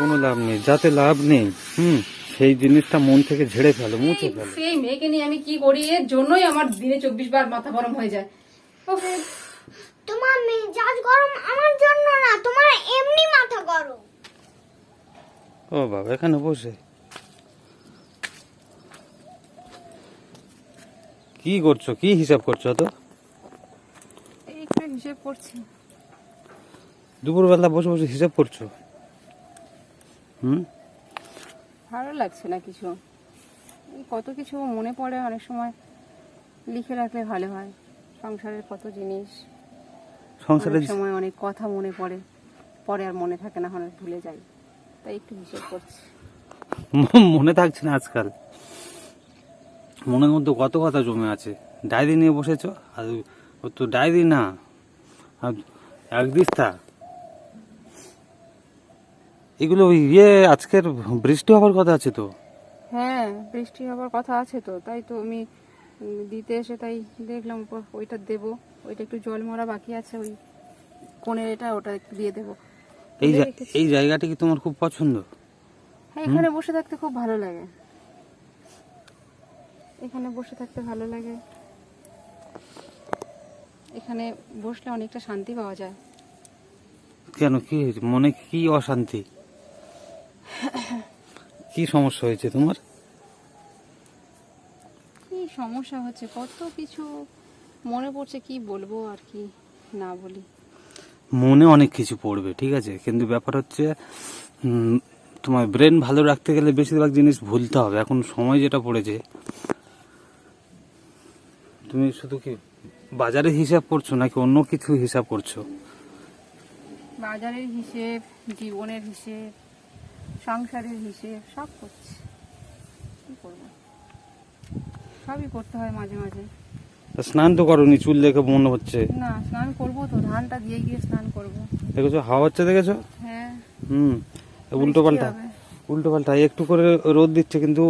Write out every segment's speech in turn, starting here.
কোনো লাভ নেই, যাতে লাভ নেই সেই জিনিসটা মন থেকে ঝেড়ে ফেলো, মুছে ফেলো। সেই মেয়েকে নিয়ে আমি কি করি, এর জন্যই আমার দিনে 24 বার মাথা গরম হয়ে যায়। উফ, তোমার মেজাজ গরম আমার জন্য না, তোমার এমনি মাথা গরম। ও বাবা, এখানে বসে কি করছো, কি হিসাব করছো? তো এই একটু হিসেব করছি। দুপুরবেলা বসে বসে হিসাব করছো? ভালো লাগছে না কিছু, এই কত কিছু মনে পড়ে, অনেক সময় লিখে রাখলে ভালো হয়। সংসারের কত জিনিস, সংসারের অনেক সময় অনেক কথা মনে পড়ে, পরে আর মনে থাকে না, অনেক ভুলে যাই, তাই একটু হিসেব করছি। মনে থাকছে না আজকাল? মনের মধ্যে কত কথা জমে আছে। ডায়েরি নিয়ে বসেছো, আর ও তো ডায়েরি না, আর এক দিস্তা এগুলো আজকের বৃষ্টি হবার কথা আছে তো। হ্যাঁ, বৃষ্টি হবার কথা আছে তো, তাই তো আমি দিতে এসে তাই দেখলাম ওইটা দেবো, ওইটা একটু জল মরা বাকি আছে, ওই কোণের এটা, ওটা একটু দিয়ে দেবো। এই জায়গাটা কি তোমার খুব পছন্দ? হ্যাঁ, এখানে বসে থাকতে খুব ভালো লাগে, এখানে বসে থাকতে ভালো লাগে, এখানে বসলে অনেকটা শান্তি পাওয়া যায়। কেন, কি হয়েছে মনে, কি অশান্তি, কি সমস্যা হয়েছে তোমার? কি সমস্যা হচ্ছে, কত কিছু মনে পড়ছে, কি বলবো আর কি না বলি। মনে অনেক কিছু পড়বে, ঠিক আছে, কিন্তু ব্যাপার হচ্ছে তোমার ব্রেন ভালো রাখতে গেলে বেশিরভাগ জিনিস ভুলতে হবে। এখন সময় যেটা পড়েছে, তুমি শুধু কি বাজারের হিসাব করছো নাকি অন্য কিছু হিসাব করছো? বাজারের হিসেব, জীবনের হিসেব, সংসারের হিসেব সব করছি, কি করবো, সবই করতে হয় মাঝে মাঝে। তা স্নান তো করোনি, চুল দেখে মনে হচ্ছে। না, স্নান করবো তো, ধানটা দিয়ে গিয়ে স্নান করবো। দেখেছো হাওয়া হচ্ছে, দেখেছো? হ্যাঁ, উল্টো পাল্টা, বৃষ্টি হবে। উল্টো পাল্টা একটু করে রোদ দিচ্ছে, কিন্তু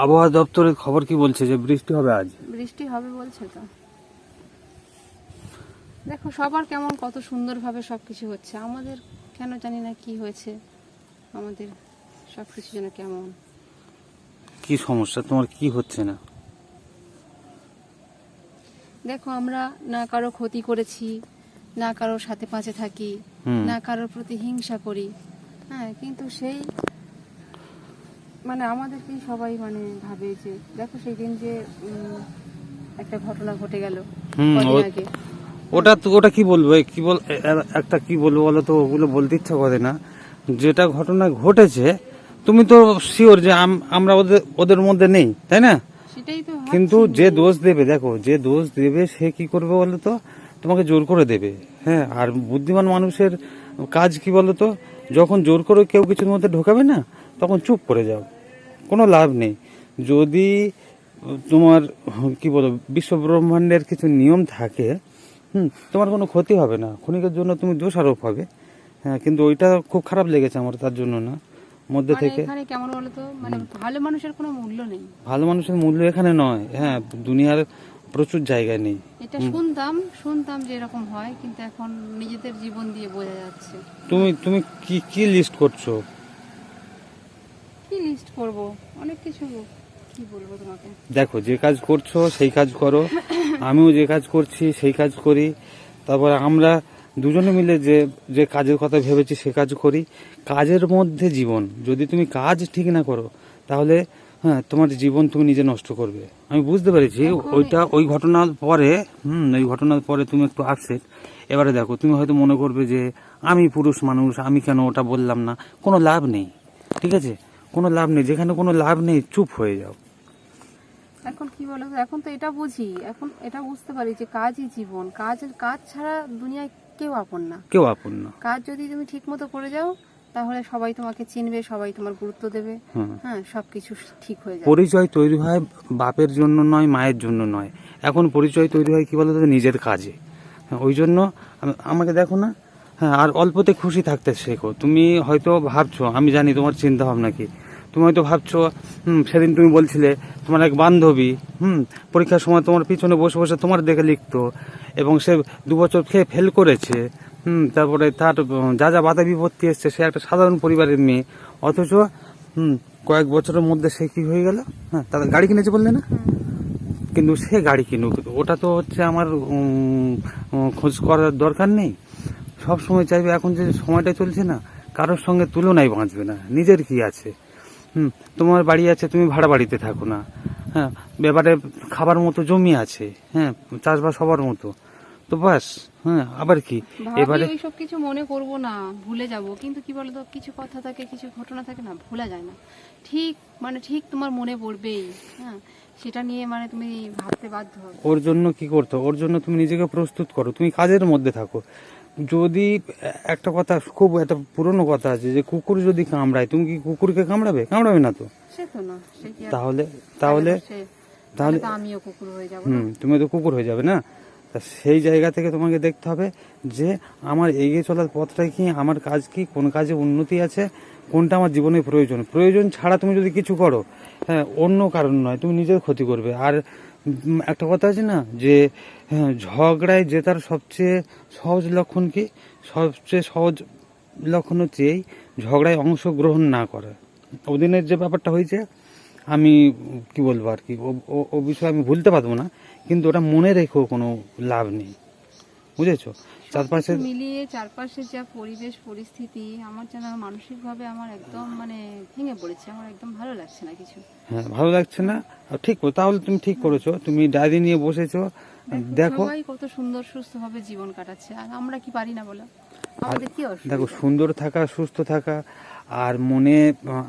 আবহাওয়া দপ্তরের খবর কি বলছে যে বৃষ্টি হবে আজ। বৃষ্টি হবে বলছে তো। দেখো সবার কেমন কত সুন্দরভাবে সবকিছু হচ্ছে, আমাদের কেন জানি না কি হয়েছে, আমাদের সবকিছু যেন কেমন। কি সমস্যা তোমার, কি হচ্ছে না? দেখো আমরা না কারো ক্ষতি করেছি, না কারোর সাথে পাশে থাকি, না কারোর প্রতি হিংসা করি, হ্যাঁ, কিন্তু সেই মানে আমাদেরকেই সবাই মানে ভাবে যে দেখো সেই দিন যে একটা ঘটনা ঘটে গেল কদিন আগে, ওটা কি বলবো, একটা কি বলবো বলো তো, ওগুলো বলতে ইচ্ছা করে না। যেটা ঘটনা ঘটেছে তুমি তো শিওর যে আমরা ওদের মধ্যে নেই, তাই না? সেটাই তো কিন্তু যে দোষ দেবে, দেখো যে দোষ দেবে সে কি করবে বলো তো, তোমাকে জোর করে দেবে। হ্যাঁ, আর বুদ্ধিমান মানুষের কাজ কি বলো তো, যখন জোর করে কেউ কিছুর মধ্যে ঢোকাবে না, তখন চুপ করে যাও, কোনো লাভ নেই। যদি তোমার কি বলো বিশ্ব ব্রহ্মাণ্ডের কিছু নিয়ম থাকে, তোমার কোনো ক্ষতি হবে না, ক্ষণিকের জন্য তুমি দোষারোপ হবে। হ্যাঁ, কিন্তু ওইটা খুব খারাপ লেগেছে আমার, তার জন্য না, মধ্যে মানে থেকে। এখানে কেমন বলতো, মানে ভালো মানুষের কোনো মূল্য নেই, ভালো মানুষের মূল্য এখানে নয়, হ্যাঁ, দুনিয়ার প্রচুর জায়গায় নেই। এটা শুনতাম যে এরকম হয়, কিন্তু এখন নিজেদের জীবন দিয়ে বোঝা যাচ্ছে। তুমি কি লিস্ট করছো? কি লিস্ট করব, অনেক কিছু, কি বলবো তোমাকে। দেখো, যে কাজ করছো সেই কাজ করো, আমিও যে কাজ করছি সেই কাজ করি, তারপরে আমরা দুজনে মিলে যে যে কাজের কথা ভেবেছি সে কাজ করি। কাজের মধ্যে জীবন, যদি তুমি কাজ ঠিক না করো তাহলে হ্যাঁ তোমার জীবন তুমি নিজে নষ্ট করবে। আমি বুঝতে পেরেছি ওই ঘটনার পরে, ওই ঘটনার পরে তুমি একটু আপসেট। এবারে দেখো, তুমি হয়তো মনে করবে যে আমি পুরুষ মানুষ, আমি কেন ওটা বললাম না। কোনো লাভ নেই, ঠিক আছে, কোনো লাভ নেই। যেখানে কোনো লাভ নেই চুপ হয়ে যাও। এখন কি বলতো, এখন তো এটা বুঝি, এখন এটা বুঝতে পারি যে কাজই জীবন, কাজ ছাড়া দুনিয়ায় কেউ আপন না, কেউ আপন না। কাজ যদি তুমি ঠিক মতো করে যাও তাহলে সবাই তোমাকে চিনবে, সবাই তোমার গুরুত্ব দেবে, হ্যাঁ, সবকিছু ঠিক হয়ে যাবে। পরিচয় তৈরি হয় বাপের জন্য নয়, মায়ের জন্য নয়, এখন পরিচয় তৈরি হয় কি বলতো নিজের কাজে। ওই জন্য আমাকে দেখো না, হ্যাঁ, আর অল্পতে খুশি থাকতে শেখো। তুমি হয়তো ভাবছো, আমি জানি তোমার চিন্তা ভাবনা কি, তুমি হয়তো ভাবছো সেদিন তুমি বলছিলে তোমার এক বান্ধবী পরীক্ষার সময় তোমার পিছনে বসে বসে তোমার দেখে লিখতো, এবং সে 2 বছর খেয়ে ফেল করেছে, তারপরে তার যা যা বাধা বিপত্তি এসছে, সে একটা সাধারণ পরিবারের মেয়ে, অথচ কয়েক বছরের মধ্যে সে কি হয়ে গেল, হ্যাঁ তাদের গাড়ি কিনেছে বললে না, কিন্তু সে গাড়ি কিনুক, ওটা তো হচ্ছে আমার খোঁজ করার দরকার নেই। সব সময় চাইবে, এখন যে সময়টা চলছে না, কারোর সঙ্গে তুলনায় বাঁচবে না, নিজের কি আছে। তোমার বাড়ি আছে, তুমি ভাড়া বাড়িতে থাকো না, হ্যাঁ এবারে খাবার মতো জমি আছে, হ্যাঁ চাষবাস সবার মতো, তো বাস, হ্যাঁ আবার কি এবারে ভাবি ওইসব কিছু মনে করব না, ভুলে যাব, কিন্তু কি বলতো কিছু কথা থাকে, কিছু ঘটনা থাকে না, ভোলা যায় না। ঠিক মানে ঠিক তোমার মনে পড়বেই, হ্যাঁ সেটা নিয়ে মানে তুমি ভাবতে বাধ্য হবে। ওর জন্য কি করতে হবে? ওর জন্য তুমি নিজেকে প্রস্তুত করো, তুমি কাজের মধ্যে থাকো। যদি একটা কথা, খুব একটা পুরনো কথা আছে যে কুকুর যদি কামড়ায়, তুমি কি কুকুরকে কামড়াবে? কামড়াবে না তো। সে তো না, সে কি আর- তাহলে তাহলে তাহলে তো আমিও কুকুর হয়ে যাব না। তুমি তো কুকুর হয়ে যাবে না। তা সেই জায়গা থেকে তোমাকে দেখতে হবে যে আমার এগিয়ে চলার পথটা কি, আমার কাজ কি, কোন কাজে উন্নতি আছে, কোনটা আমার জীবনে প্রয়োজন। প্রয়োজন ছাড়া তুমি যদি কিছু করো, হ্যাঁ অন্য কারণ নয়, তুমি নিজের ক্ষতি করবে। আর একটা কথা আছে না যে হ্যাঁ, ঝগড়ায় জেতার সবচেয়ে সহজ লক্ষণ কি? সবচেয়ে সহজ লক্ষণ হচ্ছে এই, ঝগড়ায় অংশগ্রহণ না করা। ওদিনের যে ব্যাপারটা হয়েছে, আমি কি বলবো আর কি, ও বিষয়ে আমি ভুলতে পারবো না, কিন্তু ওটা মনে রেখেও কোনো লাভ নেই, বুঝেছো? চারপাশে সবকিছু মিলিয়ে চারপাশের যা পরিবেশ পরিস্থিতি, আমার যেন মানসিকভাবে আমার একদম মানে ভেঙে পড়েছে, আমার একদম ভালো লাগছে না কিছু। হ্যাঁ ভালো লাগছে না, ঠিক তাহলে তুমি ঠিক করেছো, তুমি ডায়েরি নিয়ে বসেছো, দেখো সবাই কত সুন্দর সুস্থ ভাবে জীবন কাটাচ্ছে, আর আমরা কি পারি না বলো? আমাদের কি অসুবিধা? দেখো, সুন্দর থাকা, সুস্থ থাকা, আর মনে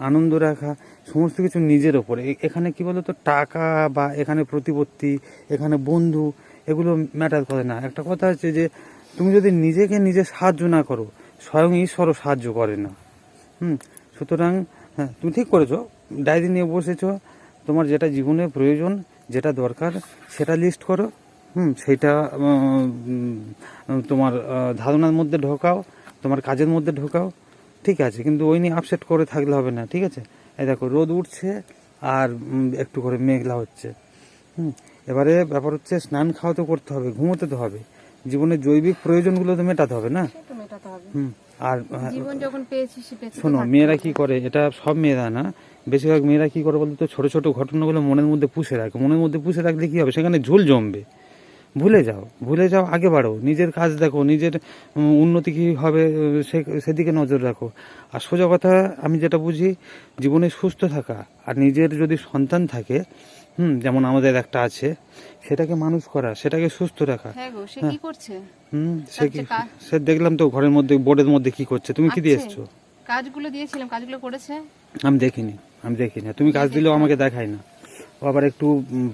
আনন্দ রাখা, সমস্ত কিছু নিজের ওপরে। এখানে কি বলতো, টাকা বা এখানে প্রতিপত্তি, এখানে বন্ধু, এগুলো ম্যাটার করে না। একটা কথা আছে যে তুমি যদি নিজেকে নিজে সাহায্য না করো, স্বয়ং ঈশ্বরও সাহায্য করে না। সুতরাং হ্যাঁ তুমি ঠিক করেছো, ডায়েরি নিয়ে বসেছো, তোমার যেটা জীবনে প্রয়োজন, যেটা দরকার, সেটা লিস্ট করো। সেটা তোমার ধারণার মধ্যে ঢোকাও, তোমার কাজের মধ্যে ঢোকাও, ঠিক আছে। কিন্তু ওই নিয়ে আপসেট করে থাকলে হবে না, ঠিক আছে? এই দেখো রোদ উঠছে আর একটু করে মেঘলা হচ্ছে। এবারে ব্যাপার হচ্ছে, স্নান খাওয়া তো করতে হবে, ঘুমোতে তো হবে, জীবনের জৈবিক প্রয়োজনগুলো তো মেটাতে হবে না। সে তো মেটাতে হবে। আর জীবন যখন পেয়েছি সে পেয়েছি তো শোনো, থাকতে মেয়েরা হবে। কি করে, এটা সব মেয়েরা না, বেশিরভাগ মেয়েরা কি করে বলতো, ছোট ছোট ঘটনাগুলো মনের মধ্যে পুষে রাখে। মনের মধ্যে পুষে রাখলে কি হবে, সেখানে ঝুল জমবে। ভুলে যাও, ভুলে যাও, আগে বাড়ো, নিজের কাজ দেখো, নিজের উন্নতি কি হবে সেদিকে নজর রাখো। আর সোজা কথা, আমি যেটা বুঝি, জীবনে সুস্থ থাকা, আর নিজের যদি সন্তান থাকে, যেমন আমাদের একটা আছে, সেটাকে মানুষ করা, সেটাকে সুস্থ রাখা। হ্যাঁ গো, সে কি করছে? সে কি, সে দেখলাম তো ঘরের মধ্যে, বোর্ডের মধ্যে কি করছে। তুমি কি দিয়ে আছে। এসছো? কাজগুলো দিয়েছিলাম, কাজগুলো করেছে। আমি দেখিনি, আমি দেখিনি। তুমি কাজ দিলেও আমাকে দেখায় না। ও আবার একটু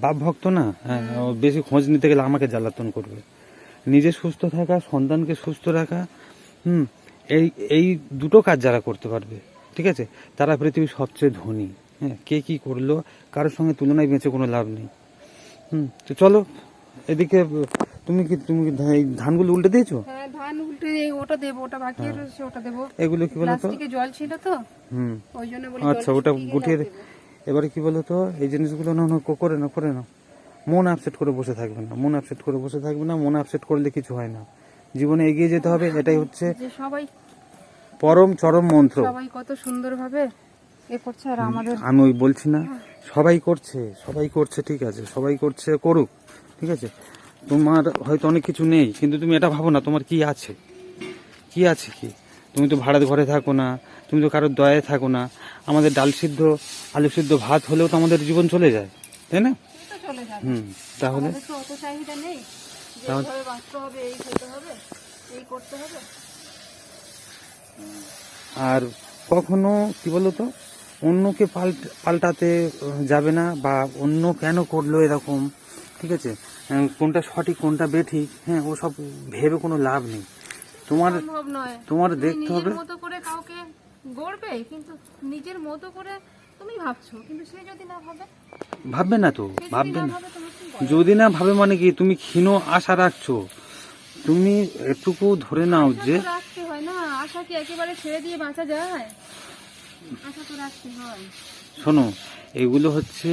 বাপ ভক্ত না, হ্যাঁ ও বেশি খোঁজ নিতে গেলে আমাকে জ্বালাতন করবে। নিজে সুস্থ থাকা, সন্তানকে সুস্থ রাখা, এই এই দুটো কাজ যারা করতে পারবে, ঠিক আছে, তারা পৃথিবীর সবচেয়ে ধনী। হ্যাঁ, কে কি করলো, কারোর সঙ্গে তুলনায় বেঁচে কোনো লাভ নেই। তো চলো এদিকে, তুমি কি এই ধানগুলো উল্টে দিয়েছো? হ্যাঁ ধান উল্টে ওটা দেবো, ওটা বাকি রয়েছে, ওটা দেবো। এগুলো কি বলো তো, প্লাস্টিকে জল ছিল তো, ওই জন্য বলি আচ্ছা ওটা গুটিয়ে এবারে কি বলো তো, এই জিনিসগুলো না করে না, করে না, মন আপসেট করে বসে থাকবে না, মন আপসেট করে বসে থাকবে না, মন আপসেট করলে কিছু হয় না। জীবনে এগিয়ে যেতে হবে, এটাই হচ্ছে যে সবাই পরম চরম মন্ত্র। সবাই কত সুন্দর ভাবে এ করছে, আর আমাদের আমি ওই বলছি না, সবাই করছে, সবাই করছে, ঠিক আছে, সবাই করছে, করুক, ঠিক আছে। তোমার হয়তো অনেক কিছু নেই, কিন্তু তুমি এটা ভাবো না তোমার কি আছে, কি আছে কি। তুমি তো ভাড়ার ঘরে থাকো না, তুমি তো কারোর দয়ায় থাকো না। আমাদের ডাল সিদ্ধ, আলু সিদ্ধ, ভাত হলেও তো আমাদের জীবন চলে যায়, তাই না? তো চলে যাবে। তাহলে আমাদের তো অত চাহিদা নেই যে এইভাবে বাঁচতে হবে, এই খেতে হবে, এই করতে হবে। আর কখনো কি বলতো, অন্যকে পাল্টাতে যাবে না, বা অন্য কেন করলো এরকম, ঠিক আছে, কোনটা সঠিক কোনটা বেঠিক, হ্যাঁ ওসব ভেবে কোনো লাভ নেই। তোমার সম্ভব নয়। তোমার তুমি দেখতে হবে, নিজের মতো করে কাউকে গড়বে, কিন্তু নিজের মতো করে তুমি ভাবছো, কিন্তু সে যদি না ভাবে, ভাববে না তো, সে যদি ভাববে না না। ভাবে তুমি কি করবে? যদি না ভাবে মানে কি, তুমি ক্ষীণ আশা রাখছো। তুমি এটুকু ধরে নাও আশা যে, তো রাখতে হয় না, আশা কি একেবারে ছেড়ে দিয়ে বাঁচা যায়? আশা তো রাখতে হয়। শোনো, এগুলো হচ্ছে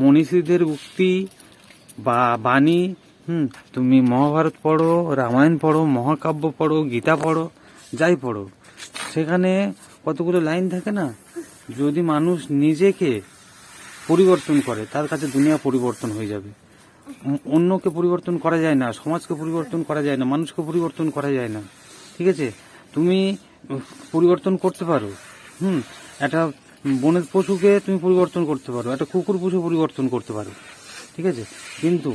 মনীষীদের উক্তি বা বাণী। তুমি মহাভারত পড়ো, রামায়ণ পড়ো, মহাকাব্য পড়ো, গীতা পড়ো, যাই পড়ো, সেখানে কতগুলো লাইন থাকে না, যদি মানুষ নিজেকে পরিবর্তন করে তার কাছে দুনিয়া পরিবর্তন হয়ে যাবে। অন্যকে পরিবর্তন করা যায় না, সমাজকে পরিবর্তন করা যায় না, মানুষকে পরিবর্তন করা যায় না। ঠিক আছে, তুমি পরিবর্তন করতে পারো। একটা বনের পশুকে তুমি পরিবর্তন করতে পারো, একটা কুকুর পশু পরিবর্তন করতে পারো। ঠিক আছে, কিন্তু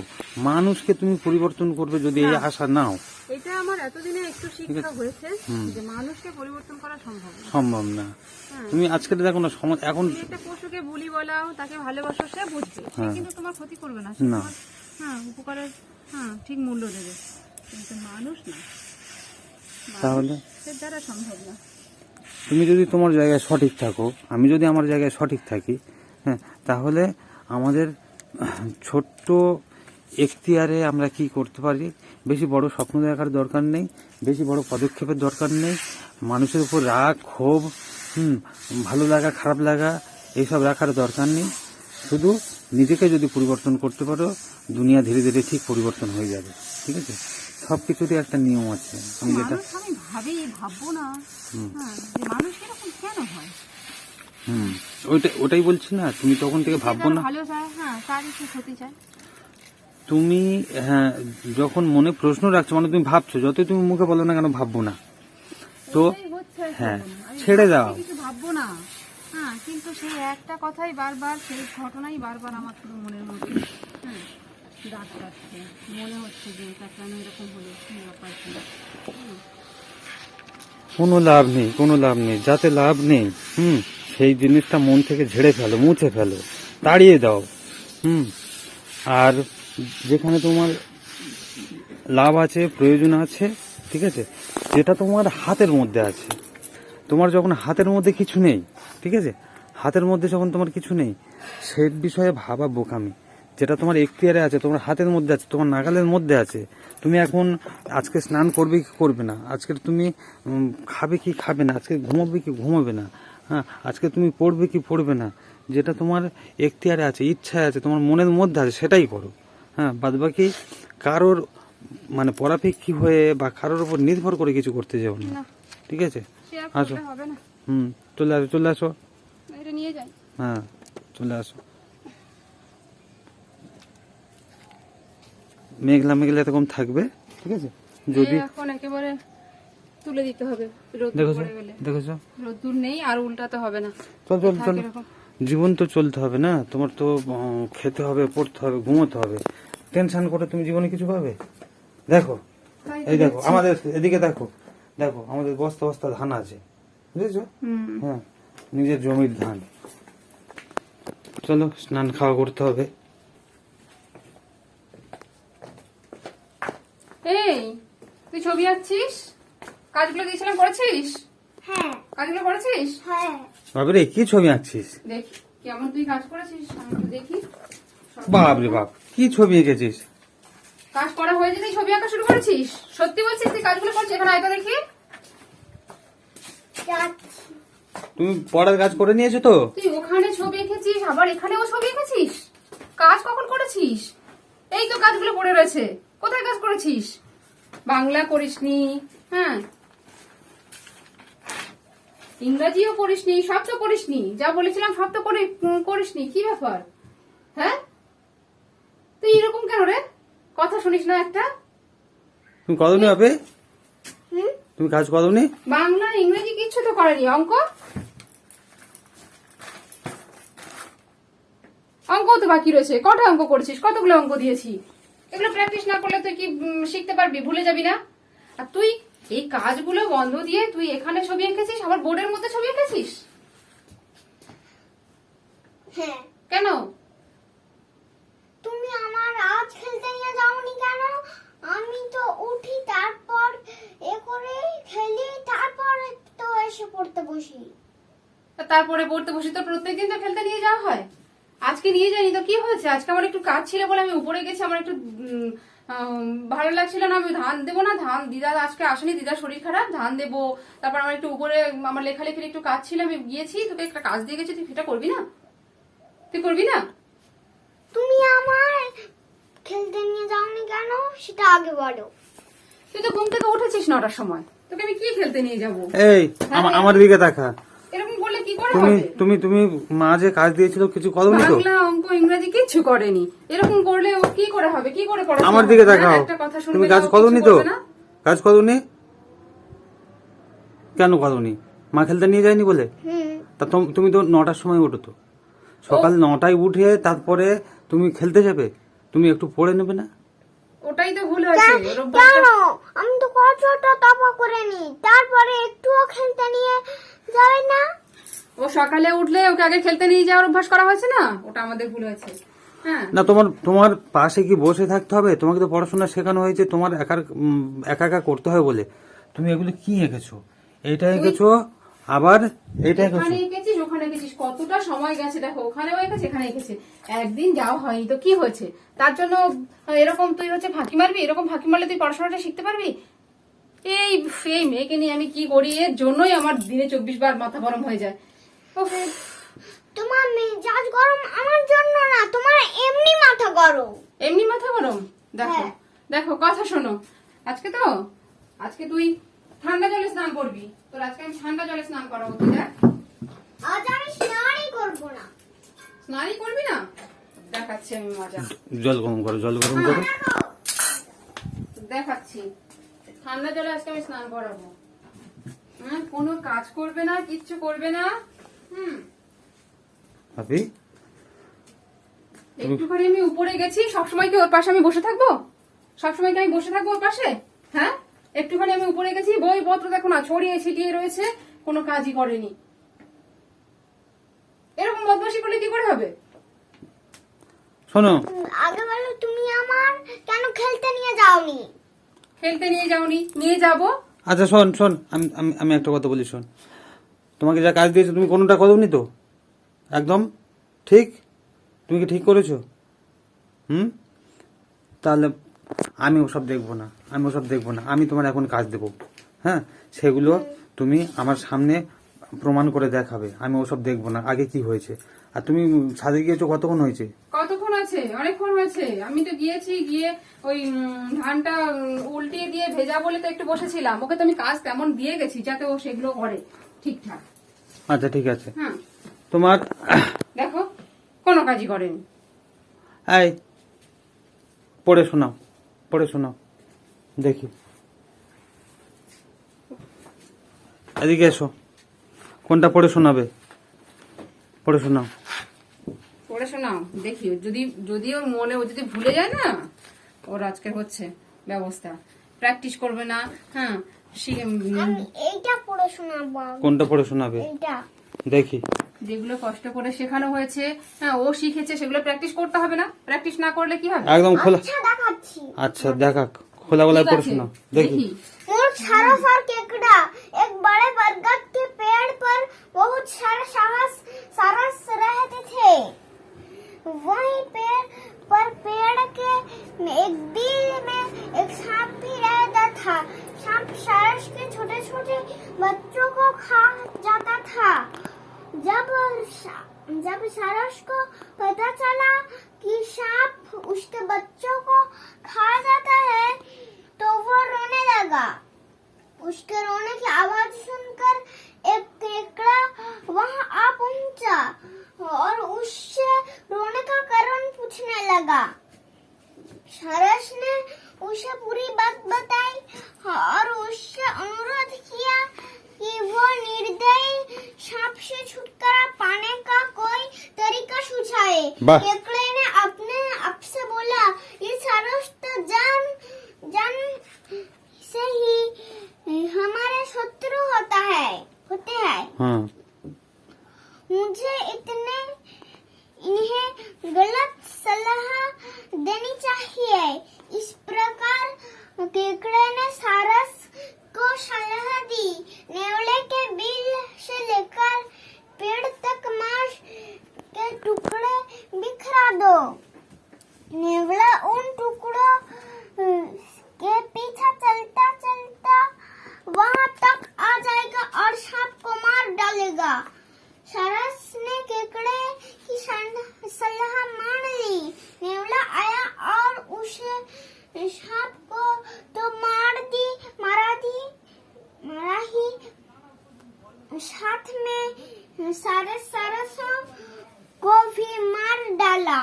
মানুষকে তুমি পরিবর্তন করবে যদি এই আশা নাও, এটা আমার এতদিনে একটু শিক্ষা হয়েছে যে মানুষকে পরিবর্তন করা সম্ভব না। সম্ভব না। তুমি আজকে দেখো না সমাজ এখন তুমি একটা পশুকে বুলি বলাও, তাকে ভালোবাসো, সে বুঝবে, সে কিন্তু তোমার ক্ষতি করবে না, সে না। তোমার উপকারের ঠিক মূল্য দেবে, কিন্তু মানুষ না, তাহলে এর দ্বারা সম্ভব না। তুমি যদি তোমার জায়গায় সঠিক থাকো, আমি যদি আমার জায়গায় সঠিক থাকি, তাহলে আমাদের ছোট্ট এখতিয়ারে আমরা কি করতে পারি। বেশি বড় স্বপ্ন দেখার দরকার নেই, বেশি বড় পদক্ষেপের দরকার নেই। মানুষের উপর রাগ, ক্ষোভ, ভালো লাগা, খারাপ লাগা এইসব রাখার দরকার নেই। শুধু নিজেকে যদি পরিবর্তন করতে পারো, দুনিয়া ধীরে ধীরে ঠিক পরিবর্তন হয়ে যাবে। ঠিক আছে, সবকিছুতে একটা নিয়ম আছে। আমি যেটা আমি ভাববো না যে মানুষ এরকম কেন হয়। ওটাই বলছি না, তুমি তখন থেকে ভাববো না। ভালো চায়, তার একটু ক্ষতি চায়। তুমি যখন মনে প্রশ্ন রাখছো, মানে তুমি ভাবছো, যতই তুমি মুখে বলো না কেন ভাববো না, তো ছেড়ে দাও। কিছু ভাববো না, কিন্তু সেই একটা কথাই বারবার, সেই ঘটনাই বারবার আমার শুধু মনের মধ্যে দাগ কাটছে। মনে হচ্ছে যে এটা কেন এরকম হলো, কি ব্যাপার কি। কোনো লাভ নেই, কোনো লাভ নেই, যাতে লাভ নেই সেই জিনিসটা মন থেকে ঝেড়ে ফেলো, মুছে ফেলো, তাড়িয়ে দাও। আর যেখানে তোমার লাভ আছে, প্রয়োজন আছে, ঠিক আছে, যেটা তোমার হাতের মধ্যে আছে। তোমার যখন হাতের মধ্যে কিছু নেই, ঠিক আছে, হাতের মধ্যে যখন তোমার কিছু নেই, সে বিষয়ে ভাবা বোকামি। যেটা তোমার এখতিয়ারে আছে, তোমার হাতের মধ্যে আছে, তোমার নাগালের মধ্যে আছে, তুমি এখন আজকে স্নান করবে কি করবে না, আজকে তুমি খাবে কি খাবে না, আজকে ঘুমাবে কি ঘুমাবে না, আজকে তুমি পড়বে কি পড়বে না, যেটা তোমার এখতিয়ারে আছে, ইচ্ছায় আছে, তোমার মনের মধ্যে আছে, সেটাই করো। বাদবাকি কারোর মানে পরাপেক্ষী হয়ে বা কারোর উপর নির্ভর করে কিছু করতে যাও না। ঠিক আছে, আসো। চলে আসো, চলে আসো। এটা নিয়ে যাই। চলে আসো। মেঘলা মেঘলা এরকম থাকবে, ঠিক আছে। যদি এখন একেবারে তুলে দিতে হবে, দেখেছো রোদ্দুর নেই আর উল্টাতে হবে না। চল চল চল, জীবন তো চলতে হবে না, তোমার তো খেতে হবে, পড়তে হবে, ঘুমোতে হবে। টেনশন করে তুমি জীবনে কিছু পাবে? দেখো, এই দেখো আমাদের এদিকে, দেখো দেখো আমাদের বস্তা বস্তা ধান আছে, বুঝেছো? নিজের জমির ধান। চলো স্নান খাওয়া করতে হবে। এই তুই ছবি আঁকছিস, কাজগুলো দিয়েছিলাম করেছিস? হ্যাঁ কাজগুলো করেছিস? হ্যাঁ। বাবরে কি ছবি আঁকছিস? দেখি কেমন তুই কাজ করেছিস, আমি একটু দেখি। বাপরে বাপ, কি ছবি এঁকেছিস? কাজ করা হয়ে যেতেই ছবি আঁকা শুরু করেছিস? সত্যি বলছিস তুই কাজগুলো করছিস? এখানে আয়টা দেখি। তুমি পড়ার কাজ করে নিয়েছো তো? তুই ওখানে ছবি এঁকেছিস, আবার এখানেও ছবি এঁকেছিস। কাজ কখন করেছিস? এই তো কাজগুলো পড়ে রয়েছে, কোথায় কাজ করেছিস? বাংলা করিসনি, ইংরাজিও করিসনি, সব তো করিসনি, যা বলেছিলাম সব তো করিসনি। কি ব্যাপার? তুই এরকম কেন রে? কথা শুনিস না একটা? তুমি কতনি হবে? তুমি কাজ কতনি? বাংলা ইংরেজি কিচ্ছু তো করেনি। অঙ্ক তো বাকি রয়েছে। কটা অঙ্ক করেছিস? কতগুলো অঙ্ক দিয়েছি? এগুলো প্র্যাকটিস না করলে তুই কি শিখতে পারবি? ভুলে যাবি না? আর তুই এই কাজগুলো বন্ধ দিয়ে তুই এখানে ছবি এঁকেছিস, আবার বোর্ডের মধ্যে ছবি এঁকেছিস। হ্যাঁ। কেন? তুমি আমার আজ খেলতে নিয়ে যাওনি কেন? আমি তো উঠি, তারপর করে খেলি, তারপর তো এসে পড়তে বসি। তারপরে পড়তে বসি তো প্রত্যেকদিন তো খেলতে নিয়ে যাওয়া হয়। আজকে নিয়ে যাইনি তো কি হয়েছে? আজকে আমার একটু কাজ ছিল বলে আমি উপরে গেছি, আমার একটু ভালো লাগছিল না। আমি ধান দেবো না, ধান দিদা আজকে আসেনি, দিদার শরীর খারাপ, ধান দেবো। তারপর আমার একটু উপরে আমার লেখালেখির একটু কাজ ছিল, আমি গিয়েছি, তোকে একটা কাজ দিয়ে গেছি, তুই সেটা করবি না? তুই করবি না? তুমি আমার খেলতে নিয়ে যাওনি কেন সেটা আগে বলো। তুই তো ঘুম থেকে উঠেছিস 9টার সময়, তোকে আমি কি খেলতে নিয়ে যাবো? এই আমার দিকে তাকা। এরকম করলে কি করে তুমি হবে? তুমি তুমি মা যে কাজ দিয়েছিল কিছু করোনি তো? বাংলা অঙ্ক ইংরেজি কিচ্ছু করেনি, এরকম করলে ও কি করে হবে, কি করে পড়াশোনা আমার দিকে হবে? দেখাও, হ্যাঁ, একটা কথা শুনবে তুমি না, কাজ ও কিছু করোনি তো? করবে না? কাজ করোনি কেন করোনি? মা খেলতে নিয়ে যায়নি বলে? তা তুমি তো 9টার সময় উঠো তো, সকাল 9টায় উঠে তারপরে তুমি খেলতে যাবে, তুমি একটু পড়ে নেবে না? ওটাই তো ভুল হয়েছে ওর অভ্যাসটা। কেন? আমি তো কতটা তাপা করে নি, তারপরে একটুও খেলতে নিয়ে যাবে না? ও সকালে উঠলে ওকে আগে খেলতে নিয়ে যাওয়ার অভ্যাস করা হয়েছে না, ওটা আমাদের ভুল হয়েছে। হ্যাঁ, না, তোমার পাশে কি বসে থাকতে হবে? তোমাকে তো পড়াশোনা শেখানো হয়েছে তোমার একা একা করতে হবে বলে। তুমি এগুলো কি এঁকেছো? এইটা এঁকেছো, আবার এইটা এঁকেছো। এখানে এঁকেছিস ওখানে এঁকেছিস, কতটা সময় গেছে দেখো, ওখানেও এঁকেছে এখানে এঁকেছে, একদিন যাওয়া হয়নি তো কি হয়েছে? তার জন্য এরকম তুই হচ্ছে ফাঁকি মারবি? এরকম ফাঁকি মারলে তুই পড়াশোনাটা শিখতে পারবি? এই এই মেয়েকে নিয়ে আমি কি করি, এর জন্যই আমার দিনে 24 বার মাথা গরম হয়ে যায়। উফ, তোমার মেজাজ গরম আমার জন্য না, তোমার এমনি মাথা গরম। এমনি মাথা গরম? দেখো হ্যাঁ। দেখো, কথা শোনো, আজকে তুই ঠান্ডা জলে স্নান করবি, তোর আজকে আমি ঠান্ডা জলে স্নান করাবো, তুই দেখ। আজ আমি স্নানই করবো না। স্নানই করবি না? দেখাচ্ছি আমি মজা, জল গরম করো, জল গরম করো। দেখাচ্ছি, ঠান্ডা জলে আজকে আমি স্নান করাবো। হ্যাঁ, কোনো কাজ করবে না, কিচ্ছু করবে না। ভাবি, একটুখানি আমি উপরে গেছি, সবসময় কি ওর পাশে আমি বসে থাকবো? সবসময় কি আমি বসে থাকবো ওর পাশে? হ্যাঁ, একটুখানি আমি উপরে গেছি, বইপত্র দেখো না ছড়িয়ে ছিটিয়ে রয়েছে, কোনো কাজই করেনি। এরকম বদমাশি করলে কি করে হবে? শোনো, আগে বলো তুমি আমার কেন খেলতে নিয়ে যাওনি? খেলতে নিয়ে যাওনি, নিয়ে যাবো। আচ্ছা শোন শোন, আমি আমি আমি একটা কথা বলি, শোন। তোমাকে যা কাজ দিয়েছে তুমি কোনোটা করোনি তো? একদম ঠিক? তুমি কি ঠিক করেছো? তাহলে আমি ওসব দেখবো না, আমি তোমার এখন কাজ দেবো। হ্যাঁ, সেগুলো তুমি আমার সামনে প্রমাণ করে দেখাবে, আমি ওসব দেখবো না আগে কি হয়েছে। আর তুমি সাজে গিয়েছো কতক্ষণ হয়েছে? কতক্ষণ আছে? অনেকক্ষণ হয়েছে। আমি তো গিয়েছি, গিয়ে ওই ধানটা উল্টিয়ে দিয়ে ভেজা বলে তো একটু বসেছিলাম, ওকে তো আমি কাজ তেমন দিয়ে গেছি যাতে ও সেগুলো করে ঠিকঠাক। আচ্ছা ঠিক আছে। হ্যাঁ, তোমার দেখো কোনো কাজই করেনি। এই পড়ে শোনাও দেখি। এদিকে এসো, কোনটা পড়ে শোনাবে? পড়ে শোনাও। পড়ে শোনাও দেখি, যদি ওর মনে, ও যদি ভুলে যায় না, ওর আজকে হচ্ছে ব্যবস্থা। প্র্যাকটিস করবে না। হ্যাঁ, আমি এইটা পড়ে শোনাবো। কোনটা পড়ে শোনাবে এইটা দেখি। যেগুলো কষ্ট করে শেখানো হয়েছে, হ্যাঁ ও শিখেছে, সেগুলো প্র্যাকটিস করতে হবে না? প্র্যাকটিস না করলে কি হবে? একদম খোলা। আচ্ছা দেখাচ্ছি। আচ্ছা দেখাক, খোলা গলায় ঠিক পড়ে আছে, শোনাও দেখি। एक सारस और केकड़ा एक बड़े बरगद के पेड़ पर बहुत सारे सारस रहते थे। वहीं पेड़ के एक बिल में एक सांप भी रहता था। सांप सारस के छोटे छोटे बच्चों को खा जाता था। जब सारस को पता चला कि सांप उसके बच्चों को खा जाता है तो वो रोने लगा। उसके रोने की आवाज सुनकर एक केकड़ा वहां आ पहुंचा और उससे रोने का कारण पूछने लगा। सारस ने उसे पूरी बात बताई और उससे अनुरोध किया कि वो निर्दयी सांप से छुटकारा पाने का कोई तरीका सुझाए। वाह। केकड़े ने अपने आप से बोला, ये सारस तो जान से ही हमारे शत्रु होते हैं। हाँ, मुझे इन्हें गलत सलाह देनी चाहिए। इस प्रकार केकड़े ने सारस को सलाह दी, नेवले के बिल से लेकर पेड़ तक मांस के टुकड़े बिखरा दो। नेवला उन टुकड़ों के पीछे चलता चलता वहां तक आ जाएगा और सांप को मार डालेगा। सारस ने केकड़े की सलाह मान ली। नेवला आया और उसे सांप को तो मारा ही साथ में सारस सरसों को भी मार डाला।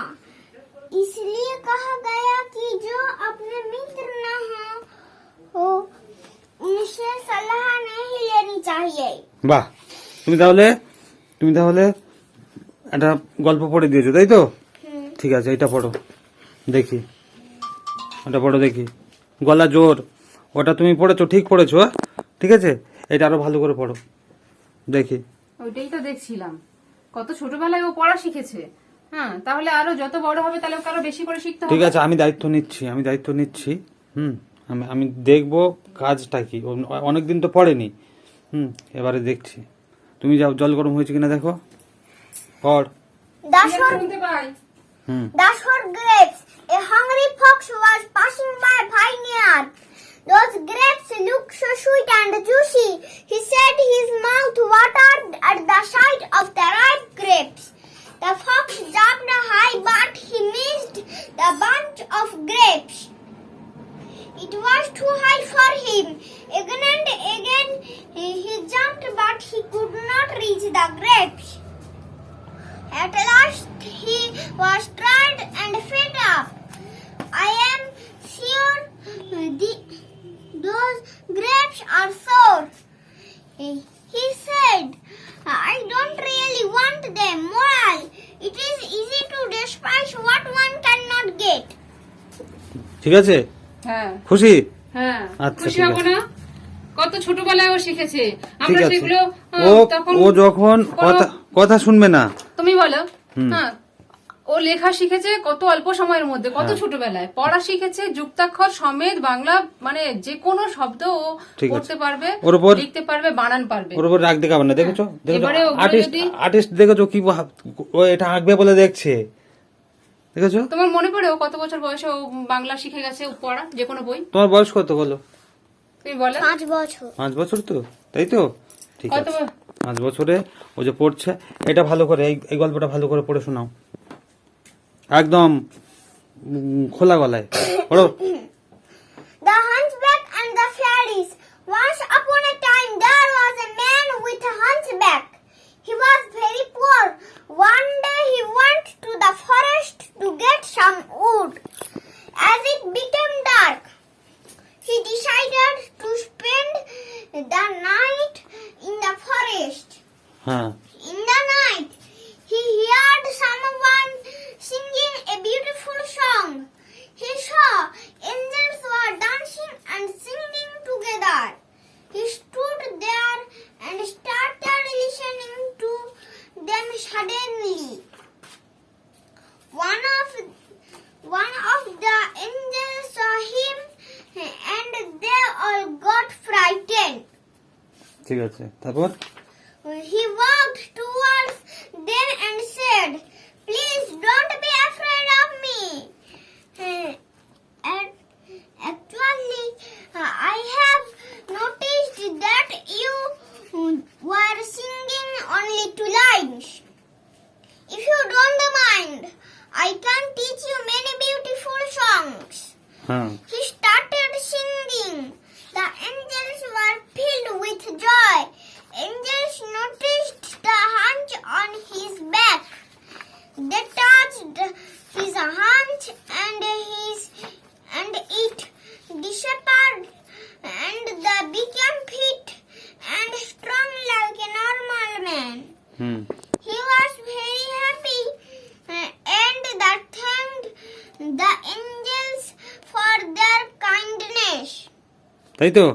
इसलिए कहा गया कि जो अपने मित्र न हो उनसे सलाह नहीं लेनी चाहिए। বাহ, তুমি তাহলে একটা গল্প পড়ে দিয়েছো, তাই তো? ঠিক আছে, এটা পড়ো দেখি, ওটা পড়ো দেখি। গলা জোর, ওটা তুমি পড়েছো, ঠিক পড়েছো, হ্যাঁ? ঠিক আছে, এটা আরো ভালো করে পড়ো দেখি। ওইটাই তো দেখছিলাম, কত ছোটবেলায় ও পড়া শিখেছে। হ্যাঁ, তাহলে আরো যত বড় হবে তাহলে ওকে আরো বেশি করে শিখতে ঠিক হবে। আছে, আমি দায়িত্ব নিচ্ছি। আমি দেখবো কাজটা কি। অনেকদিন তো পড়েনি। এবারে দেখছি। তুমি যাও, জল গরম হয়েছে কিনা দেখো, পড়। শুনতে পাই। The short grapes. A hungry fox was passing by vineyard. Those grapes looked so sweet and juicy. He set his mouth watered at the sight of the ripe grapes. The fox jumped high, but he missed the bunch of grapes. It was too high for him. Again and again he jumped, but he could not reach the grapes. At last he was tired and fed up. I am sure those grapes are sour, he said. I don't really want them. Moral: it is easy to despise what one cannot get. ঠিক আছে, হ্যাঁ খুশি? হ্যাঁ, আচ্ছা, খুশি ঠিক হবো আছে। না? কত ছোটবেলায় ও শিখেছে, ঠিক আমরা আছে, সেগুলো তখন ও যখন কথা শুনবে না। তুমি বলো। হ্যাঁ, ও লেখা শিখেছে কত অল্প সময়ের মধ্যে, কত ছোটবেলায় পড়া শিখেছে, যুক্তাক্ষর সমেত বাংলা, মানে যে কোনো শব্দ ও ঠিক আছে। পড়তে পারবে, ওর উপর- লিখতে পারবে, বানান পারবে। ওর উপর রাগ দেখাবে না, দেখেছো? এবারে ওগুলো যদি- আর্টিস্ট দেখেছো কি ও এটা আঁকবে বলে দেখছে, দেখেছো? তোমার মনে পড়ে ও কত বছর বয়সে ও বাংলা শিখে গেছে, ও পড়া যে কোনো বই? তোমার বয়স কত বলো? তুমি বলো। 5 বছর। 5 বছর তো, তাই তো? ঠিক কত আছে, 5 বছরে ও যে পড়ছে, এটা ভালো করে, এই গল্পটা ভালো করে পড়ে শোনাও, একদম খোলা গলায় পড়ো। The hunchback and the fairies. Once upon a time there was a man with a hunchback. He was very poor. One day he went to the forest to get some wood. As it became dark, he decided to spend the night in the forest. হ্যাঁ, In the night, he heard someone singing a beautiful song. He saw angels were dancing and singing together. He stood there and started listening to them. Suddenly, one of the angels saw him, and they all got frightened. ঠিক আছে, তারপর? He walked towards them and said, "Please don't be afraid of me. Actually, I have noticed that you were singing only 2 lines. If you don't mind, I can teach you many beautiful songs." হ্যাঁ, He started singing. The angels were filled with joy. Angels noticed the hunch on his back. They touched his hunch and it disappeared, and they became fit and strong like a normal man. Hmm, He was very happy and that thanked the angels for their kindness. তাই তো?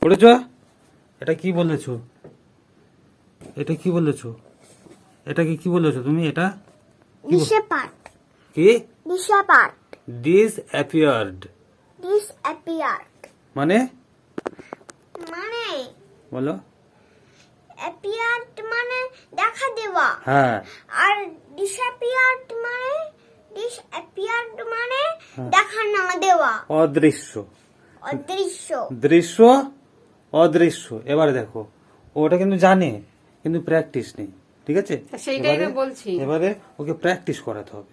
পড়েছো? এটা কি বলেছো? এটাকে কি বলেছো তুমি? এটা Disappeared. কি? Disappeared. disappeared মানে মানে বলো। appeared মানে দেখা দেওয়া, হ্যাঁ, আর disappeared মানে দেখা না দেওয়া, অদৃশ্য। অদৃশ্য। দৃশ্য, অদৃশ্য। এবারে দেখো, ওটা কিন্তু জানে, কিন্তু প্র্যাকটিস নেই, ঠিক আছে? সেইটাই তো বলছি। এবারে ওকে প্র্যাকটিস করাতে হবে।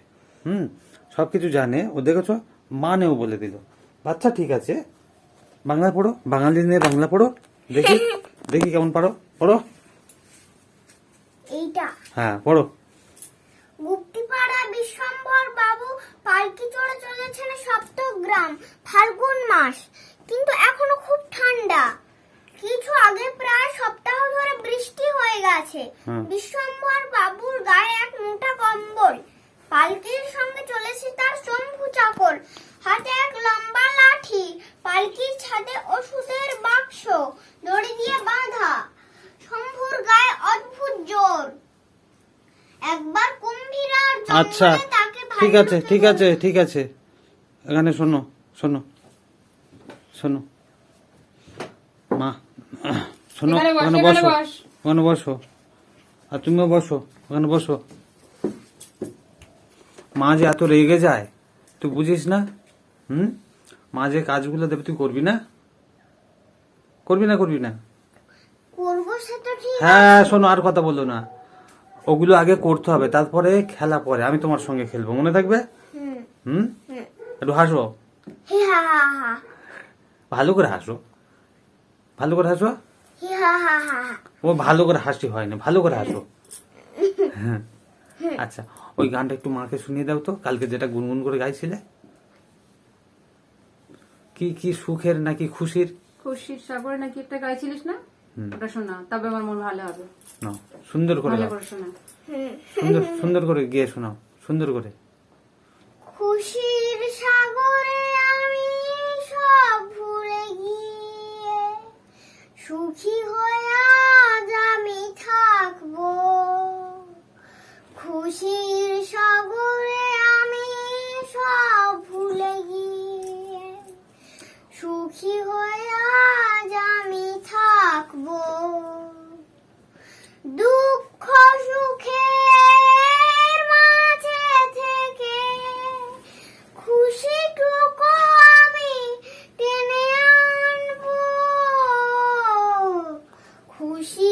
সবকিছু জানে ও, দেখেছো? মানেও বলে দিল। বাচ্চা, ঠিক আছে, বাংলা পড়ো, বাঙালি নিয়ে বাংলা পড়ো, দেখি কেমন পারো, পড়ো। এইটা হ্যাঁ পড়ো। গুপ্তিপাড়া বিশ্বম্ভর বাবু পালকি চড়ে চলেছেন সপ্তগ্রাম ফাল্গুন মাস, কিন্তু এখনো খুব ঠান্ডা। কিছু আগে প্রায় সপ্তাহ ধরে বৃষ্টি হয়ে গেছে। হুম। বিশ্বম্ভর বাবুর গায়ে এক মোটা কম্বল। পালকির সঙ্গে চলেছে তার শম্ভু চাকর, হাতে এক লম্বা লাঠি। পালকির ছাদে ওষুধের বাক্স দড়ি দিয়ে বাঁধা। শম্ভুর গায়ে অদ্ভুত জোর। একবার কুম্ভীরার আচ্ছা জঙ্গলে তাকে ঠিক ভারী আছে লোকে ঠিক আছে ঠিক আছে, এখানে শোনো শোনো শোনো মা, শোনো, এখানে বস, ওখানে এখানে বসো, বস। ওখানে বসো, আর তুমিও বসো, ওখানে বসো। মা যে এত রেগে যায় তুই বুঝিস না? মা যে কাজগুলো দেবে তুই করবি না? করবি না করবি না? করবো, সে তো ঠিক। হ্যাঁ শোনো, আর কথা বলো না, ওগুলো আগে করতে হবে, তারপরে খেলা পরে আমি তোমার সঙ্গে খেলবো, মনে থাকবে? হুম, হুম, হুম। একটু হাসো, হি হা হা হা, ভালো করে হাসো, ভালো করে হাসো। হি হা হা হা। ও ভালো করে হাসি হয় না, ভালো করে হাসো। হ্যাঁ। আচ্ছা, ওই গানটা একটু মাকে শুনিয়ে দাও তো, কালকে যেটা গুনগুন করে গাইছিলে। কি কি সুখের নাকি খুশির? খুশির সাগরে নাকি একটা গাইছিলিস না, ওটা শোনা, তবে আমার মন ভালো হবে। না, সুন্দর করে ভালো গাও। করে শোনা। সুন্দর সুন্দর করে গিয়ে শোনাও, সুন্দর করে। খুশির সাগরে আমি সব ভুলে গিয়ে সুখী হয়ে আজ আমি থাকবো। খুশির সাগরে আমি সব ভুলে গিয়ে সুখী হয়ে আজ আমি থাকবো। দুঃখ সুখের মাঝে থেকে খুশিটুকু আমি টেনে আনবো। খুশি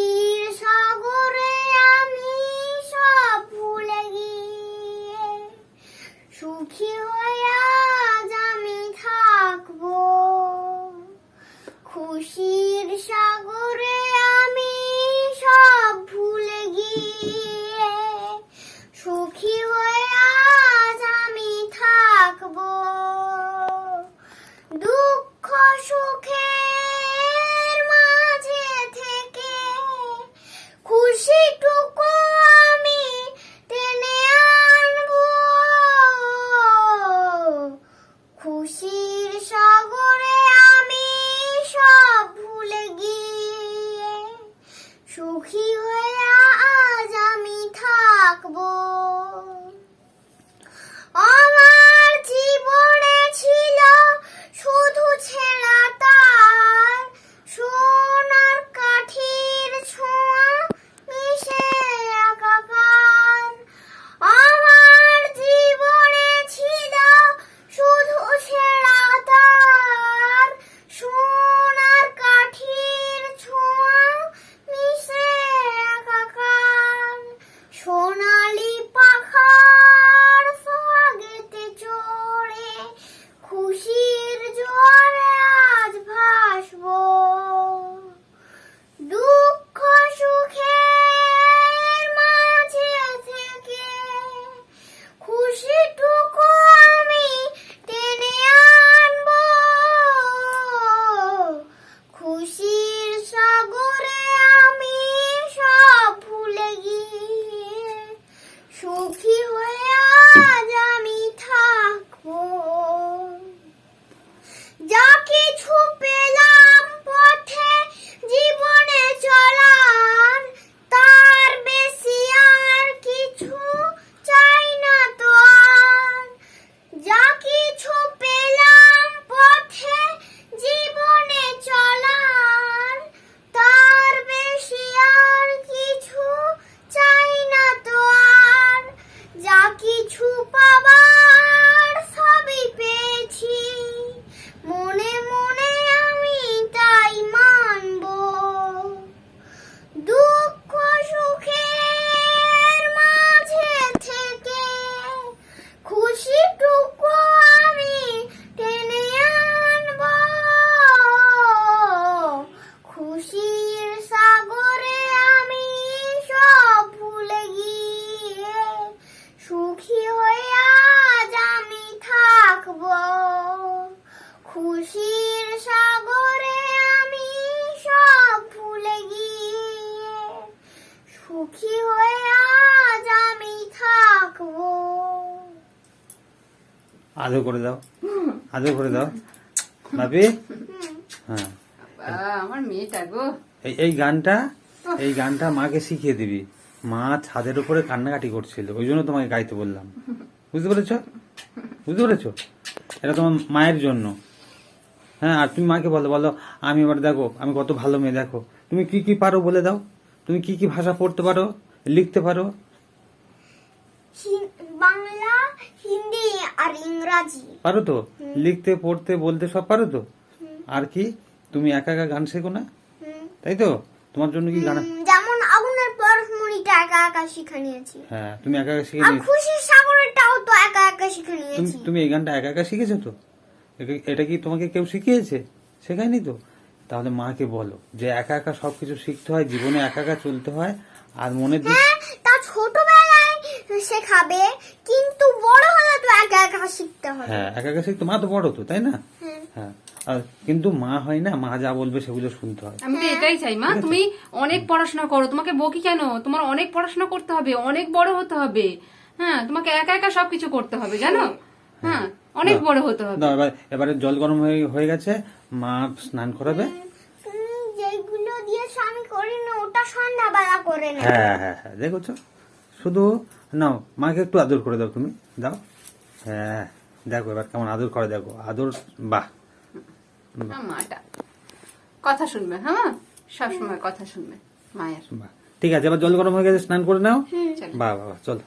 খুশির সাগরে আমি সব ভুলে গিয়ে সুখী হয়ে আজ আমি থাকবো। আদর করে দাও, আদর করে দাও ভাবি। হ্যাঁ, আমার মেয়েটা গো, এই গানটা মাকে শিখিয়ে দিবি। মা ছাদের উপরে কান্নাকাটি করছিল, ওই জন্য তোমাকে গাইতে বললাম। বুঝতে পেরেছো? বুঝতে পেরেছো? এটা তোমার মায়ের জন্য। হ্যাঁ, আর তুমি মাকে বলো, বলো আমি এবার দেখো আমি কত ভালো মেয়ে, দেখো তুমি কি কি পারো বলে দাও। তুমি কি কি ভাষা পড়তে পারো, লিখতে পারো? বাংলা, হিন্দি আর ইংরাজি পারো তো? লিখতে, পড়তে, বলতে সব পারো তো? আর কি তুমি একা একা গান শেখো না, তাই তো? তোমার জন্য কি গান? যেমন আগুনের পরশমণিটা একা একা শিখে নিয়েছি। হ্যাঁ, তুমি একা একা শিখে আর নিয়েছো। খুশির সাগরটাও তো একা একা শিখে নিয়েছি। তুমি এই গানটা একা একা শিখেছো তো? এটা কি তোমাকে কেউ শিখিয়েছে? শেখায়নি তো? তাহলে মাকে বলো যে একা একা সবকিছু শিখতে হয়, জীবনে একা একা চলতে হয়। আর মনের দিক, হ্যাঁ, তা ছোটবেলায় শেখাবে, কিন্তু বড় হলে তো একা একা শিখতে হবে। হ্যাঁ একা একা শিখতে, মা তো বড় তো, তাই না? হ্যাঁ, আর কিন্তু মা হয় না, মা যা বলবে সেগুলো শুনতে হয়। আমি তো এটাই চাই মা, তুমি অনেক পড়াশোনা করো, তোমাকে বকি কেন? তোমার অনেক পড়াশোনা করতে হবে, অনেক বড় হতে হবে। হ্যাঁ, তোমাকে একা একা সবকিছু করতে হবে, জানো? হ্যাঁ, অনেক বড় হতে হবে। দাও, এবারে জল গরম হয়ে গেছে, মা স্নান করাবে। যেগুলো দিয়েছো আমি করি না, ওটা সন্ধ্যাবেলা করে না। হ্যাঁ হ্যাঁ হ্যাঁ, দেখেছো? শুধু নাও, মাকে একটু আদর করে দাও, তুমি দাও। হ্যাঁ, দেখো এবার কেমন আদর করে, দেখো আদর, বাহ মাটা কথা শুনবে, হ্যাঁ সবসময় কথা শুনবে মায়ের। বাহ। ঠিক আছে, এবার জল গরম হয়ে গেছে, স্নান করে নাও। চলো। বাহ বাহ বাহ, চলো।